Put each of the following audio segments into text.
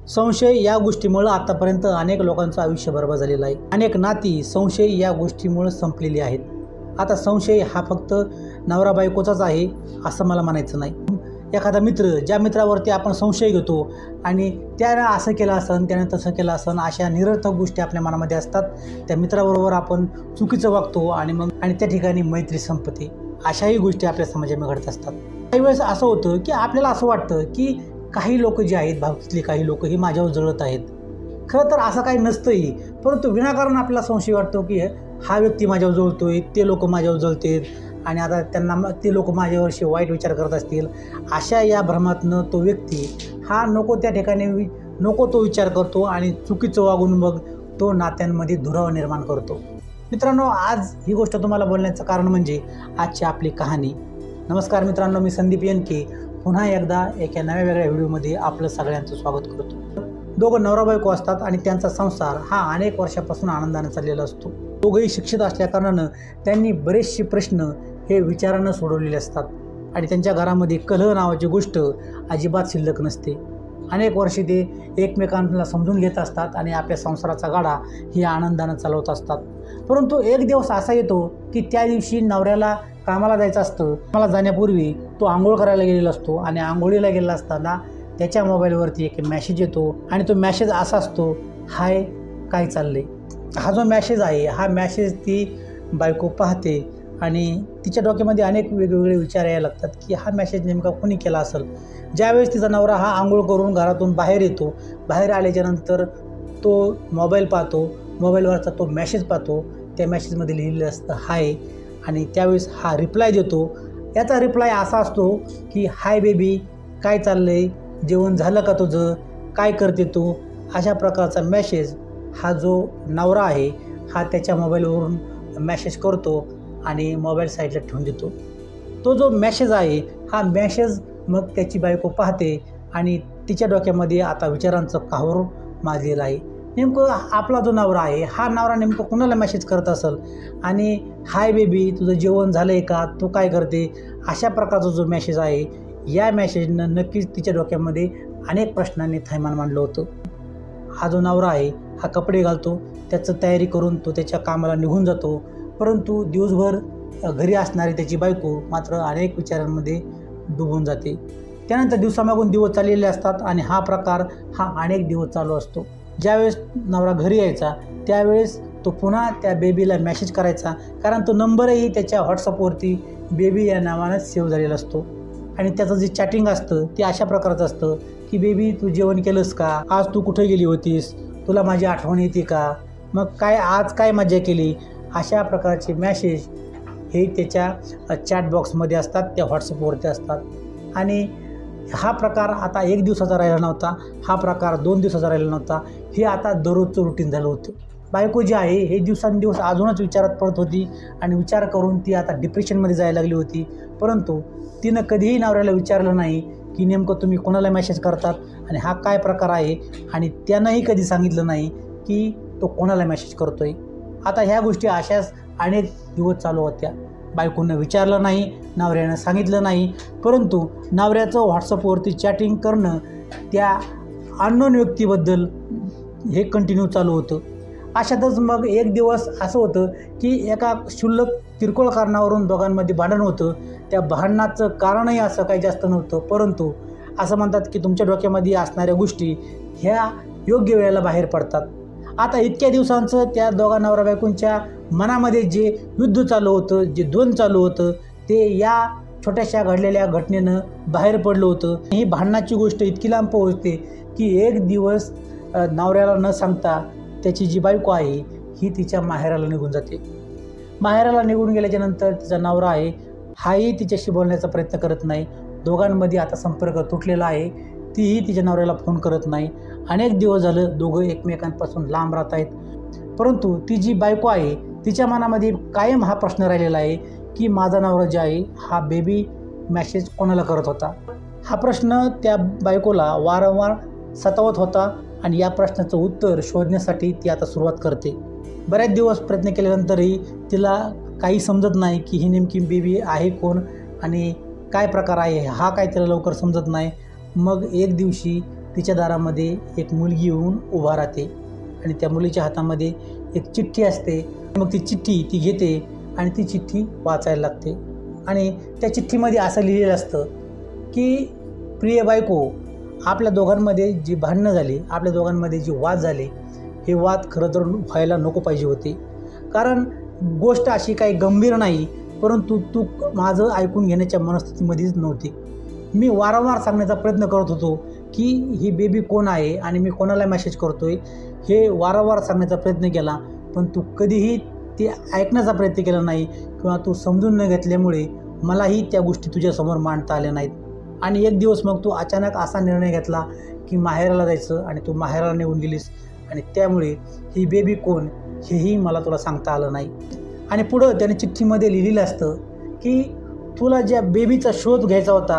संशय या गोष्टीमुळे आतापर्यंत अनेक लोकांचं आयुष्य बर्बाद झालेलं आहे। अनेक नाती संशय या गोष्टीमुळे संपलेली आहेत। आता संशय हा फक्त नवरा बायकोचाच आहे असं मला म्हणायचं नाही। एखादा मित्र, ज्या मित्रावरती आपण संशय घेतो आणि त्यानं असं केलं असन, त्यानं तसं केलं असन, अशा निरर्थक गोष्टी आपल्या मनामध्ये असतात। त्या मित्राबरोबर आपण चुकीचं वागतो आणि त्या ठिकाणी मैत्री संपते। अशाही गोष्टी आपल्या समाजामध्ये घडत असतात। काही वेळेस असं होतं की आपल्याला असं वाटतं की काही लोक जे आहेत, भावकीतले काही लोक हे माझ्यावर जळत आहेत। खरं तर असं काही नसतंही, परंतु विनाकारण आपल्याला संशय वाटतो की हा व्यक्ती माझ्यावर जळतोय, ते लोक माझ्यावर जळतात आणि आता त्यांना ते लोक माझ्यावरशी वाईट विचार करत असतील। अशा या भ्रमातनं तो व्यक्ती हा नको त्या ठिकाणी नको तो विचार करतो आणि चुकीचं वागून मग तो नात्यांमध्ये दुरावा निर्माण करतो। मित्रांनो, आज ही गोष्ट तुम्हाला बोलण्याचं कारण म्हणजे आजची आपली कहाणी। नमस्कार मित्रांनो, मी संदीप एनके पुन्हा एकदा एका नव्या वेगळ्या व्हिडिओमध्ये आपलं सगळ्यांचं स्वागत करतो। दोघं नवरा बायको असतात आणि त्यांचा संसार हा अनेक वर्षापासून आनंदाने चाललेला असतो। दोघंही शिक्षित असल्याकारणानं त्यांनी बरेचसे प्रश्न हे विचारानं सोडवलेले असतात आणि त्यांच्या घरामध्ये कलह नावाची गोष्ट अजिबात शिल्लक नसते। अनेक वर्षे ते एकमेकांना समजून घेत असतात आणि आपल्या संसाराचा गाडा हे आनंदानं चालवत असतात। परंतु एक दिवस असा येतो की त्या दिवशी नवऱ्याला कामाला जायचं असतं। कामाला जाण्यापूर्वी तो आंघोळ करायला गेलेला असतो आणि आंघोळीला गेलेला असताना त्याच्या मोबाईलवरती एक मेसेज येतो आणि तो मेसेज असा असतो, हाय काय चाललंय। हा जो मेसेज आहे, हा मेसेज ती बायको पाहते आणि तिच्या डोक्यामध्ये अनेक वेगवेगळे विचार यायला लागतात की हा मेसेज नेमका कोणी केला असेल। ज्यावेळेस तिचा नवरा हा आंघोळ करून घरातून बाहेर येतो, बाहेर आल्याच्यानंतर तो मोबाईल पाहतो, मोबाईलवरचा तो मेसेज पाहतो। त्या मेसेजमध्ये लिहिलेलं असतं हाय आणि त्यावेळेस हा रिप्लाय देतो। याचा रिप्लाय असा असतो की हाय बेबी काय चाललंय, जेवण झालं का तुझं, काय करते तू। अशा प्रकारचा मेसेज हा जो नवरा आहे हा त्याच्या मोबाईलवरून मेसेज करतो आणि मोबाईल साईडला ठेवून देतो। तो जो मेसेज आहे हा मेसेज मग त्याची बायको पाहते आणि तिच्या डोक्यामध्ये आता विचारांचं काहूर माजलेलं आहे। नेमकं आपला जो नवरा आहे हा नवरा नेमकं कुणाला मेसेज करत असेल आणि हाय बेबी तुझं जेवण झालं आहे का, तू काय करते, अशा प्रकारचा जो मेसेज आहे या मेसेजनं नक्कीच तिच्या डोक्यामध्ये अनेक प्रश्नांनी थैमान मांडलं होतं। हा जो नवरा आहे हा कपडे घालतो, त्याचं तयारी करून तो त्याच्या कामाला निघून जातो, परंतु दिवसभर घरी असणारी त्याची बायको मात्र अनेक विचारांमध्ये डुबून जाते। त्यानंतर दिवसामागून दिवस चाललेले असतात आणि हा प्रकार हा अनेक दिवस चालू असतो। ज्यावेळेस नवरा घरी यायचा त्यावेळेस तो पुन्हा त्या बेबीला मेसेज करायचा, कारण तो नंबरही त्याच्या व्हॉट्सअपवरती बेबी या नावानं सेव्ह झालेला असतो आणि त्याचं जे चॅटिंग असतं ते अशा प्रकारचं असतं की बेबी तू जेवण केलंस का, आज तू कुठे गेली होतीस, तुला माझी आठवण येते का, मग काय आज काय मजा केली। अशा प्रकारचे मेसेज हे त्याच्या चॅट बॉक्समध्ये असतात, त्या व्हॉट्सअपवरती असतात आणि हा प्रकार आता एक दिवसाचा राहिला नव्हता, हा प्रकार 2 दिवसाचा राहिला नव्हता, हे आता दररोजचं रुटीन झालं होतं। बायको जी आहे हे दिवसांदिवस अजूनच विचारात पडत होती आणि विचार करून ती आता डिप्रेशनमध्ये जायला लागली होती। परंतु तिनं कधीही नवऱ्याला विचारलं नाही की नेमकं तुम्ही कोणाला मेसेज करतात आणि हा काय प्रकार आहे आणि त्यानंही कधी सांगितलं नाही की तो कोणाला मेसेज करतोय। आता ह्या गोष्टी अशाच अनेक दिवस चालू होत्या। बायकोनं विचारलं नाही, नवऱ्यानं सांगितलं नाही, परंतु नवऱ्याचं व्हॉट्सअपवरती चॅटिंग करणं त्या अननोन व्यक्तीबद्दल हे कंटिन्यू चालू होतं। अशातच मग एक दिवस असं होतं की एका क्षुल्लक किरकोळ कारणावरून दोघांमध्ये भांडण होतं। त्या भांडणाचं कारणही असं काही जास्त नव्हतं, परंतु असं म्हणतात की तुमच्या डोक्यामध्ये असणाऱ्या गोष्टी ह्या योग्य वेळेला बाहेर पडतात। आता इतक्या दिवसांचं त्या दोघा नवरा बायकोंच्या मनामध्ये जे युद्ध चालू होतं, जे द्वंद्व चालू होतं, ते या छोट्याशा घडलेल्या घटनेनं बाहेर पडलं होतं। ही भांडणाची गोष्ट इतकी लांब पोहोचते की एक दिवस नवऱ्याला न सांगता त्याची जी बायको आहे ही तिच्या माहेराला निघून जाते। माहेराला निघून गेल्याच्यानंतर तिचा नवरा आहे हाही तिच्याशी बोलण्याचा प्रयत्न करत नाही। दोघांमध्ये आता संपर्क तुटलेला आहे, तीही तिच्या नवऱ्याला फोन करत नाही। अनेक दिवस झालं दोघं एकमेकांपासून लांब राहत आहेत, परंतु ती जी बायको आहे तिच्या मनामध्ये कायम हा प्रश्न राहिलेला आहे की माझा नवरा जे आहे हा बेबी मेसेज कोणाला करत होता। हा प्रश्न त्या बायकोला वारंवार सतावत होता आणि या प्रश्नाचं उत्तर शोधण्यासाठी ती आता सुरुवात करते। बऱ्याच दिवस प्रयत्न केल्यानंतरही तिला काही समजत नाही की ही नेमकी बेबी आहे कोण आणि काय प्रकार आहे, हा काय तिला लवकर समजत नाही। मग एक दिवशी तिच्या दारामध्ये एक मुलगी येऊन उभा राहते आणि त्या मुलीच्या हातामध्ये एक चिठ्ठी असते. मग ती चिठ्ठी ती घेते आणि ती चिठ्ठी वाचायला लागते आणि त्या चिठ्ठीमध्ये असं लिहिलेलं असतं की प्रिय बायको, आपल्या दोघांमध्ये जी भांडणं झाली, आपल्या दोघांमध्ये जी वाद झाले, हे वाद खरं तर व्हायला नको पाहिजे होते. कारण गोष्ट अशी काही गंभीर नाही, परंतु तू माझं ऐकून घेण्याच्या मनस्थितीमध्येच नव्हती. मी वारंवार सांगण्याचा प्रयत्न करत होतो की ही बेबी कोण आहे आणि मी कोणाला मेसेज करतो आहे, हे वारंवार सांगण्याचा प्रयत्न केला, पण तू कधीही ते ऐकण्याचा प्रयत्न केला नाही किंवा तू समजून न घेतल्यामुळे मलाही त्या गोष्टी तुझ्यासमोर मांडता आल्या नाहीत. आणि एक दिवस मग तू अचानक असा निर्णय घेतला की माहेराला जायचं आणि तू माहेराला निघून गेलीस आणि त्यामुळे ही बेबी कोण हेही मला तुला सांगता आलं नाही. आणि पुढं त्याने चिठ्ठीमध्ये लिहिलेलं असतं की तुला ज्या बेबीचा शोध घ्यायचा होता,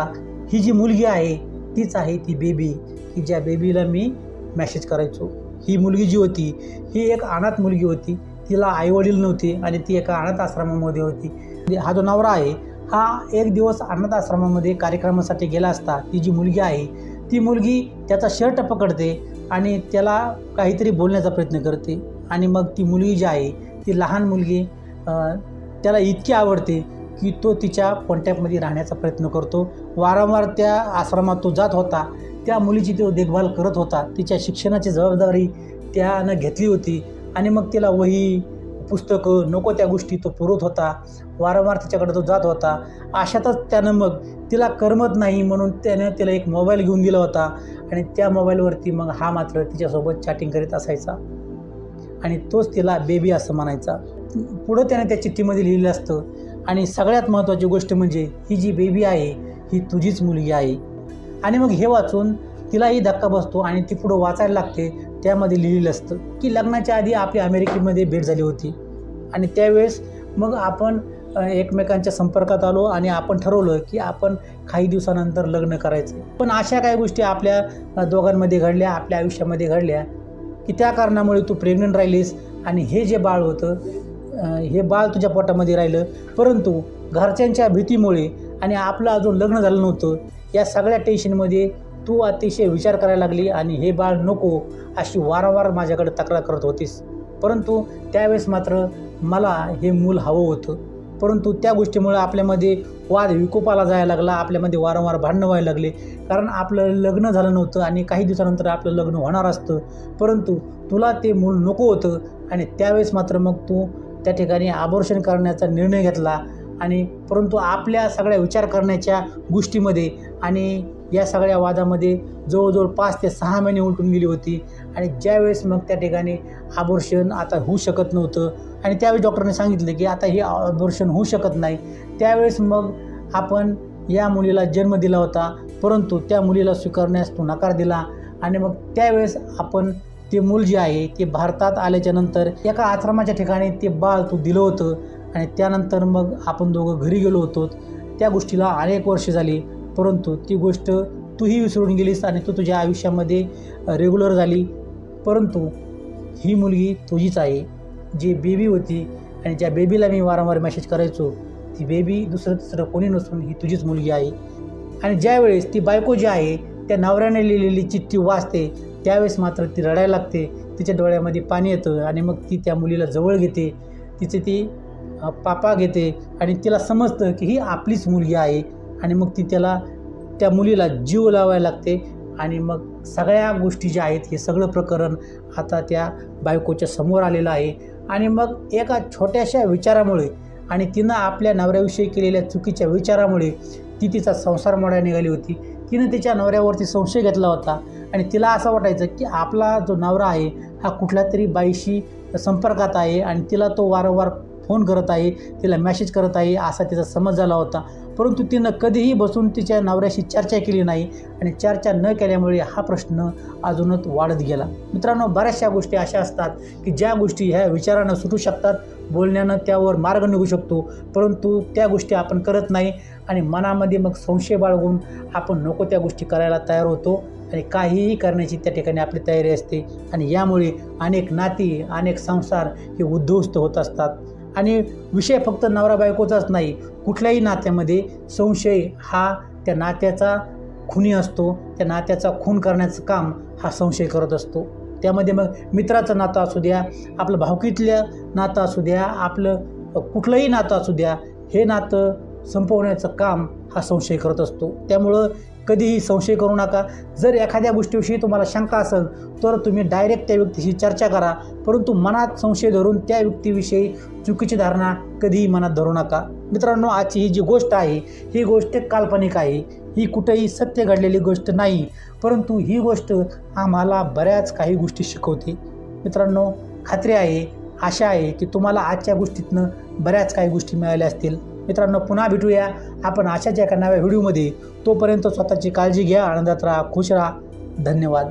ही जी मुलगी आहे तीच आहे ती बेबी की ज्या बेबीला मी मेसेज करायचो. ही मुलगी जी होती ही एक अनाथ मुलगी होती, तिला आईवडील नव्हते आणि ती एका अनाथ आश्रमामध्ये होती. हा जो नवरा आहे हा एक दिवस अनाथ आश्रमामध्ये कार्यक्रमासाठी गेला असता ती जी मुलगी आहे ती मुलगी त्याचा शर्ट पकडते आणि त्याला काहीतरी बोलण्याचा प्रयत्न करते आणि मग ती मुलगी जी आहे ती लहान मुलगी त्याला इतकी आवडते की तो तिच्या कॉन्टॅक्टमध्ये राहण्याचा प्रयत्न करतो. वारंवार त्या आश्रमात तो जात होता, त्या मुलीची तो देखभाल करत होता, तिच्या शिक्षणाची जबाबदारी त्यानं घेतली होती आणि मग तिला वही पुस्तकं नको त्या गोष्टी तो पुरवत होता. वारंवार तिच्याकडे तो जात होता. अशातच त्यानं मग तिला करमत नाही म्हणून त्यानं तिला एक मोबाईल घेऊन दिला होता आणि त्या मोबाईलवरती मग हा मात्र तिच्यासोबत चॅटिंग करीत असायचा आणि तोच तिला बेबी असं म्हणायचा. पुढं त्याने त्या चिठ्ठीमध्ये लिहिलेलं असतं आणि सगळ्यात महत्त्वाची गोष्ट म्हणजे ही जी बेबी आहे ही तुझीच मुलगी आहे. आणि मग हे वाचून तिलाही धक्का बसतो आणि ती पुढं वाचायला लागते. त्यामध्ये लिहिलेलं असतं की लग्नाच्या आधी आपली अमेरिकेमध्ये भेट झाली होती आणि त्यावेळेस मग आपण एकमेकांच्या संपर्कात आलो आणि आपण ठरवलं की आपण काही दिवसानंतर लग्न करायचं. पण अशा काही गोष्टी आपल्या दोघांमध्ये घडल्या, आपल्या आयुष्यामध्ये घडल्या की त्या कारणामुळे तू प्रेग्नंट राहिलीस आणि हे जे बाळ होतं हे बाळ तुझ्या पोटामध्ये राहिलं. परंतु घरच्यांच्या भीतीमुळे आणि आपलं अजून लग्न झालं नव्हतं, या सगळ्या टेन्शनमध्ये तू अतिशय विचार करायला लागली आणि हे बाळ नको अशी वारंवार माझ्याकडे तक्रार करत होतीस. परंतु त्यावेळेस मात्र मला हे मूल हवं होतं. परंतु त्या गोष्टीमुळे आपल्यामध्ये वाद विकोपाला जायला लागला, आपल्यामध्ये वारंवार भांडणं व्हायला लागले. कारण आपलं लग्न झालं नव्हतं आणि काही दिवसानंतर आपलं लग्न होणार असतं, परंतु तुला ते मूल नको होतं आणि त्यावेळेस मात्र मग तू त्या ठिकाणी अबॉर्शन करण्याचा निर्णय घेतला. आणि परंतु आपल्या सगळ्या विचार करण्याच्या गोष्टीमध्ये आणि या सगळ्या वादामध्ये जवळजवळ 5 ते 6 महिने उलटून गेली होती आणि ज्यावेळेस मग त्या ठिकाणी अबॉर्शन आता होऊ शकत नव्हतं आणि त्यावेळेस डॉक्टरने सांगितलं की आता हे अबॉर्शन होऊ शकत नाही. त्यावेळेस मग आपण या मुलीला जन्म दिला होता, परंतु त्या मुलीला स्वीकारण्यास तो नकार दिला आणि मग त्यावेळेस आपण ते मूल जे आहे ते भारतात आल्याच्यानंतर एका आश्रमाच्या ठिकाणी ते बाळ तू दिलं होतं आणि त्यानंतर मग आपण दोघं घरी गेलो होतो. त्या गोष्टीला अनेक वर्ष झाली, परंतु ती गोष्ट तूही विसरून गेलीस आणि तू तुझ्या आयुष्यामध्ये रेग्युलर झाली. परंतु ही मुलगी तुझीच आहे. जी बेबी होती आणि ज्या बेबीला मी वारंवार मेसेज करायचो, ती बेबी दुसरं कोणी नसून ही तुझीच मुलगी आहे. आणि ज्यावेळेस ती बायको जी आहे त्या नवऱ्याने लिहिलेली चिठ्ठी वाचते त्यावेळेस मात्र ती रडायला लागते, तिच्या डोळ्यामध्ये पाणी येतं आणि मग ती त्या मुलीला जवळ घेते, तिचे ती पापा घेते आणि तिला समजतं की ही आपलीच मुलगी आहे. आणि मग ती त्या मुलीला जीव लावायला लागते आणि मग सगळ्या गोष्टी ज्या आहेत हे सगळं प्रकरण आता त्या बायकोच्या समोर आलेलं आहे. आणि मग एका छोट्याशा विचारामुळे आणि तिनं आपल्या नवऱ्याविषयी केलेल्या चुकीच्या विचारामुळे ती तिचा संसार मोडायला निघाली होती. तिनं तिच्या नवऱ्यावरती संशय घेतला होता आणि तिला असं वाटायचं की आपला जो नवरा आहे हा कुठल्या तरी बाईशी संपर्कात आहे आणि तिला तो वारंवार फोन करत आहे, तिला मेसेज करत आहे असा तिचा समज झाला होता. परंतु तिनं कधीही बसून तिच्या नवऱ्याशी चर्चा केली नाही आणि चर्चा न केल्यामुळे हा प्रश्न अजूनच वाढत गेला. मित्रांनो, बऱ्याचशा गोष्टी अशा असतात की ज्या गोष्टी ह्या विचारानं सुटू शकतात, बोलण्यानं त्यावर मार्ग निघू शकतो, परंतु त्या गोष्टी आपण करत नाही आणि मनामध्ये मग संशय बाळगून आपण नको त्या गोष्टी करायला तयार होतो आणि काहीही करण्याची त्या ठिकाणी आपली तयारी असते आणि यामुळे अनेक नाती, अनेक संसार हे उद्ध्वस्त होत असतात. आणि विषय फक्त नवरा बायकोचाच नाही, कुठल्याही नात्यामध्ये संशय हा त्या नात्याचा खुनी असतो, त्या नात्याचा खून करण्याचं काम हा संशय करत असतो. त्यामध्ये मग मित्राचं नातं असू द्या, आपलं भावकीतलं नातं असू द्या, आपलं कुठलंही नातं असू द्या, हे नातं संपवण्याचं काम हा संशय करत असतो. त्यामुळं कधीही संशय करू नका. जर एखाद्या गोष्टीविषयी तुम्हाला शंका असेल तर तुम्ही डायरेक्ट त्या व्यक्तीशी चर्चा करा, परंतु मनात संशय धरून त्या व्यक्तीविषयी चुकीची धारणा कधीही मनात धरू नका. मित्रांनो, आजची ही जी गोष्ट आहे ही गोष्ट काल्पनिक आहे, ही कुठेही सत्य घडलेली गोष्ट नाही, परंतु ही गोष्ट आम्हाला बऱ्याच काही गोष्टी शिकवते. मित्रांनो, खात्री आहे, आशा आहे की तुम्हाला आजच्या गोष्टीतनं बऱ्याच काही गोष्टी मिळाल्या असतील. मित्रांनो, पुन्हा भेटूया आपण अशाच एका नव्या व्हिडिओमध्ये. तोपर्यंत स्वतःची काळजी घ्या, आनंदात राहा, खुश राहा. धन्यवाद.